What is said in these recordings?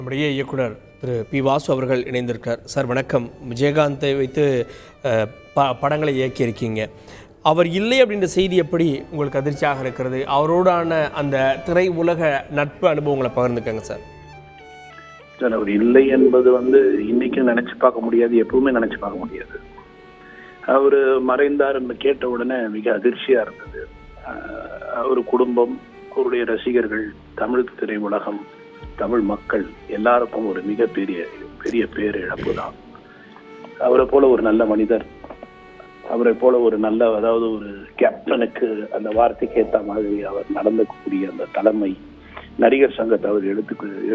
நம்முடைய இயக்குனர் திரு பி. வாசு அவர்கள் இணைந்திருக்கார். சார் வணக்கம். விஜயகாந்தை வைத்து படங்களை இயக்கியிருக்கீங்க. அவர் இல்லை அப்படின்ற செய்தி எப்படி உங்களுக்கு அதிர்ச்சியாக இருக்கிறது? அவரோடான அந்த திரை உலக நட்பு அனுபவங்களை பகிர்ந்துக்கங்க சார். சார், அவர் இல்லை என்பது இன்னைக்கு நினைச்சு பார்க்க முடியாது, எப்பவுமே நினைச்சு பார்க்க முடியாது. அவர் மறைந்தார் என்று கேட்ட உடனே மிக அதிர்ச்சியா இருந்தது. அவர் குடும்பம், அவருடைய ரசிகர்கள், தமிழ் திரை உலகம், தமிழ் மக்கள் எல்லாருக்கும் ஒரு மிகப்பெரிய பேரிழப்பு தான். அவரை போல ஒரு நல்ல மனிதர், அவரை போல ஒரு நல்ல, அதாவது ஒரு கேப்டனுக்கு அந்த வார்த்தைக்கு ஏற்ற மாதிரி அவர் நடந்தக்கூடிய அந்த தலைமை, நடிகர் சங்கத்தை அவர்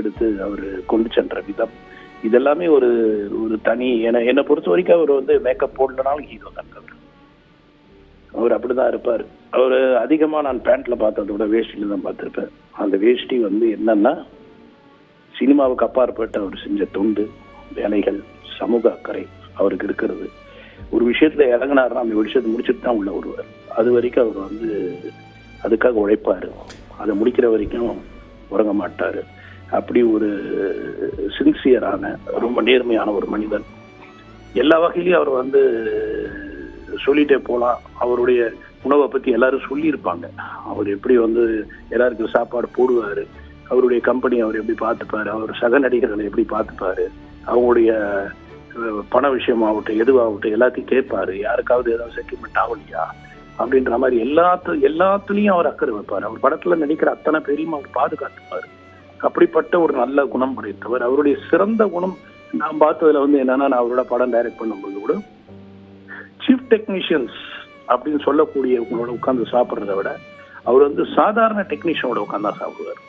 எடுத்து அவர் கொண்டு சென்ற விதம், இதெல்லாமே ஒரு தனி. என்னை பொறுத்த வரைக்கும் அவர் மேக்கப் போடலனாலும் ஹீரோ தான். அவர் அப்படிதான் இருப்பார். அவர் அதிகமா நான் பேண்ட்ல பார்த்ததை விட வேஷ்டியில தான் பார்த்திருப்பேன். அந்த வேஷ்டி என்னன்னா சினிமாவுக்கு அப்பாற்பட்டு அவர் செஞ்ச தொண்டு, வேலைகள், சமூக அக்கறை அவருக்கு இருக்கிறது. ஒரு விஷயத்துல இறங்கினாருன்னா அந்த விஷயத்தை முடிச்சுட்டு தான் உள்ள வருவார். அது வரைக்கும் அவர் அதுக்காக உழைப்பாரு. அதை முடிக்கிற வரைக்கும் உறங்க மாட்டாரு. அப்படி ஒரு சின்சியரான, ரொம்ப நேர்மையான ஒரு மனிதன். எல்லா வகையிலையும் அவர் சொல்லிட்டே போலாம். அவருடைய உணவை பத்தி எல்லாரும் சொல்லியிருப்பாங்க. அவர் எப்படி எல்லாருக்கும் சாப்பாடு போடுவாரு, அவருடைய கம்பெனி அவர் எப்படி பார்த்துப்பாரு, அவர் சக நடிகர்களை எப்படி பார்த்துப்பாரு, அவங்களுடைய பண விஷயமாகட்டும் எதுவாகட்டும் எல்லாத்தையும் கேட்பாரு. யாருக்காவது ஏதாவது செட்டில்மெண்ட் ஆகலையா அப்படின்ற மாதிரி எல்லாத்துலயும் அவர் அக்கறை வைப்பார். அவர் படத்துல நடிக்கிற அத்தனை பேரையும் அவர் பாதுகாத்துப்பாரு. அப்படிப்பட்ட ஒரு நல்ல குணம் படைத்தவர். அவருடைய சிறந்த குணம் நான் பார்த்ததுல என்னன்னா, நான் அவரோட படம் டைரக்ட் பண்ணும்போது கூட சீஃப் டெக்னீஷியன்ஸ் அப்படின்னு சொல்லக்கூடிய உங்களோட உட்கார்ந்து சாப்பிட்றத விட அவர் சாதாரண டெக்னீஷியனோட உட்கார்ந்தா சாப்பிடுவார்.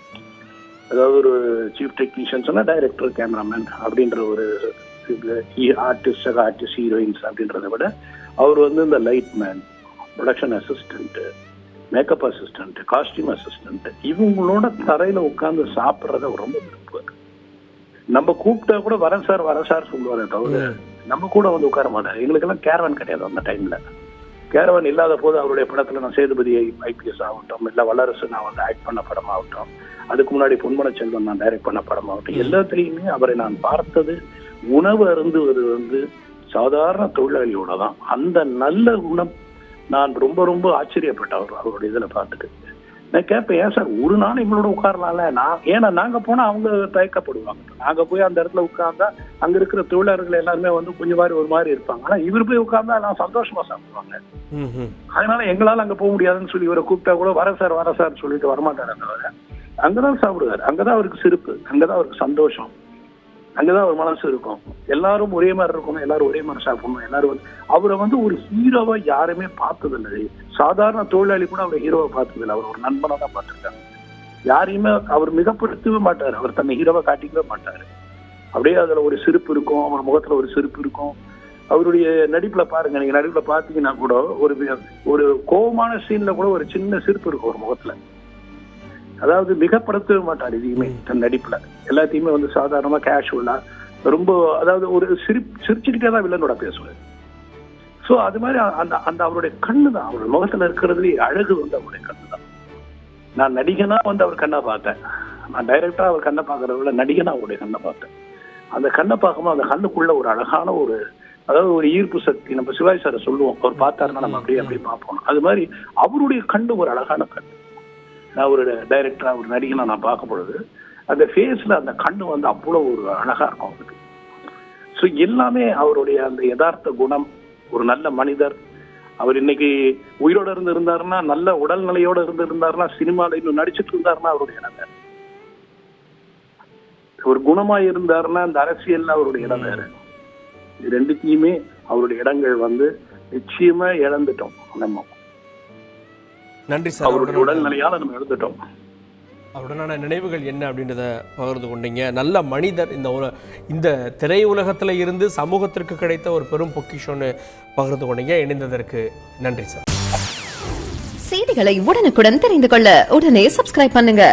அதாவது ஒரு சீஃப் டெக்னீஷியன்ஸ்னா டைரக்டர், கேமராமேன் அப்படின்ற ஒரு ஆர்டிஸ்ட், ஹீரோயின்ஸ் அப்படின்றத விட அவர் இந்த light man, production assistant, makeup assistant, costume assistant, இவங்களோட தரையில உட்கார்ந்து சாப்பிட்றத அவர் ரொம்ப விரும்புவார். நம்ம கூப்பிட்டா கூட வரேன் சார் சொல்லுவாரே தவிர நம்ம கூட உட்கார மாட்டார். எங்களுக்கெல்லாம் கேரவன் கிடையாது. அந்த டைம்ல கேரவன் இல்லாத போது அவருடைய படத்துல நான் சேதுபதி IPS ஆகட்டும், இல்ல வல்லரசு நான் ஆக்ட் பண்ண படம் ஆகட்டும், அதுக்கு முன்னாடி பொன்மன செல்வன் நான் டைரக்ட் பண்ண படம் ஆகட்டும், எல்லாத்துலயுமே அவரை நான் பார்த்தது உணவு அருந்துவது சாதாரண தொழிலாளியோட தான். அந்த நல்ல குணம் நான் ரொம்ப ரொம்ப ஆச்சரியப்பட்டேன் அவருடைய இதுல பார்த்துட்டு. நான் கேட்பேன், ஏன் சார் ஒரு நாள் இவங்களோட உட்காரலாம்ல? ஏன்னா நாங்க போனா அவங்க தயக்கப்படுவாங்க. நாங்க போய் அந்த இடத்துல உட்கார்ந்தா அங்க இருக்கிற தொழிலாளர்கள் எல்லாருமே கொஞ்சம் ஒரு மாதிரி இருப்பாங்க. ஆனா இவர் போய் உட்கார்ந்தா எல்லாம் சந்தோஷமா சாப்பிடுவாங்க. அதனால எங்களால அங்க போக முடியாதுன்னு சொல்லி இவரை கூப்பிட்டா கூட வர சார் சொல்லிட்டு வரமாட்டாரு. தவிர அங்கதான் சாப்பிடுவாரு. அங்கதான் அவருக்கு சிரிப்பு, அங்கதான் அவருக்கு சந்தோஷம், அங்கதான் ஒரு மனசு இருக்கும். எல்லாரும் ஒரே மாதிரி இருக்கணும், எல்லாரும் ஒரே மாதிரி சாப்பிடணும். எல்லாரும் அவரை ஒரு ஹீரோவா யாருமே பார்த்ததில்லை. சாதாரண தொழிலாளி கூட அவரை ஹீரோவை பார்த்ததில்லை. அவர் ஒரு நண்பனா தான் பார்த்திருக்காங்க. யாரையுமே அவர் மிகப்படுத்தவே மாட்டாரு. அவர் தன்னை ஹீரோவை காட்டிக்கவே மாட்டாரு. அப்படியே அதுல ஒரு சிரிப்பு இருக்கும், அவர் முகத்துல ஒரு சிரிப்பு இருக்கும். அவருடைய நடிப்புல பாருங்க, நீங்க நடிப்புல பாத்தீங்கன்னா கூட ஒரு கோபமான சீன்ல கூட ஒரு சின்ன சிரிப்பு இருக்கும் ஒரு முகத்துல. அதாவது மிகப்படுத்தவே மாட்டார் எதையுமே தன் நடிப்புல. எல்லாத்தையுமே சாதாரணமா கேஷுவலா ரொம்ப, அதாவது ஒரு சிரிச்சுக்கிட்டே தான் வில்லனோட பேசுவார். சோ அது மாதிரி அந்த அவருடைய கண்ணு தான், அவருடைய முகத்துல இருக்கிறதுலே அழகு அவருடைய கண்ணு தான். நான் நடிகனா அவர் கண்ணை பார்த்தேன். நான் டைரக்டரா அவர் கண்ணை பார்க்கறத விட நடிகனா அவருடைய கண்ணை பார்த்தேன். அந்த கண்ணை பார்க்கும்போது அந்த கண்ணுக்குள்ள ஒரு அழகான அதாவது ஒரு ஈர்ப்பு சக்தி. நம்ம சிவாஜி சாரை சொல்லுவோம், அவர் பார்த்தாருன்னா நம்ம அப்படியே பார்ப்போம். அது மாதிரி அவருடைய கண்ணு ஒரு அழகான கண். நான் ஒரு டைரக்டரா, ஒரு நடிகனா நான் பார்க்கும் பொழுது அந்த ஃபேஸ்ல அந்த கண்ணு அவ்வளவு ஒரு அழகா இருக்கும் அவருக்கு. ஸோ எல்லாமே அவருடைய அந்த யதார்த்த குணம், ஒரு நல்ல மனிதர். அவர் இன்னைக்கு உயிரோட இருந்தாருன்னா, நல்ல உடல்நிலையோட இருந்தாருன்னா, சினிமால இன்னும் நடிச்சுட்டு இருந்தாருன்னா அவருடைய இடம் வேற. ஒரு குணமா இருந்தாருன்னா அந்த அரசியல்ல அவருடைய இடம் வேற. இது ரெண்டுத்தையுமே அவருடைய இடங்கள் நிச்சயமா இழந்துட்டோம் நம்ம. நன்றி சார். அவருடைய உடல்நிலையால நம்ம எழுந்துட்டோம். அவருடனான நினைவுகள் என்ன அப்படின்றத பகிர்ந்து கொண்டீங்க. நல்ல மனிதர். இந்த திரை உலகத்துல இருந்து சமூகத்திற்கு கிடைத்த ஒரு பெரும் பொக்கிஷம்னு பகிர்ந்து கொண்டீங்க. இணைந்ததற்கு நன்றி சார். செய்திகளை உடனுக்குடன் தெரிந்து கொள்ள உடனே சப்ஸ்கிரைப் பண்ணுங்க.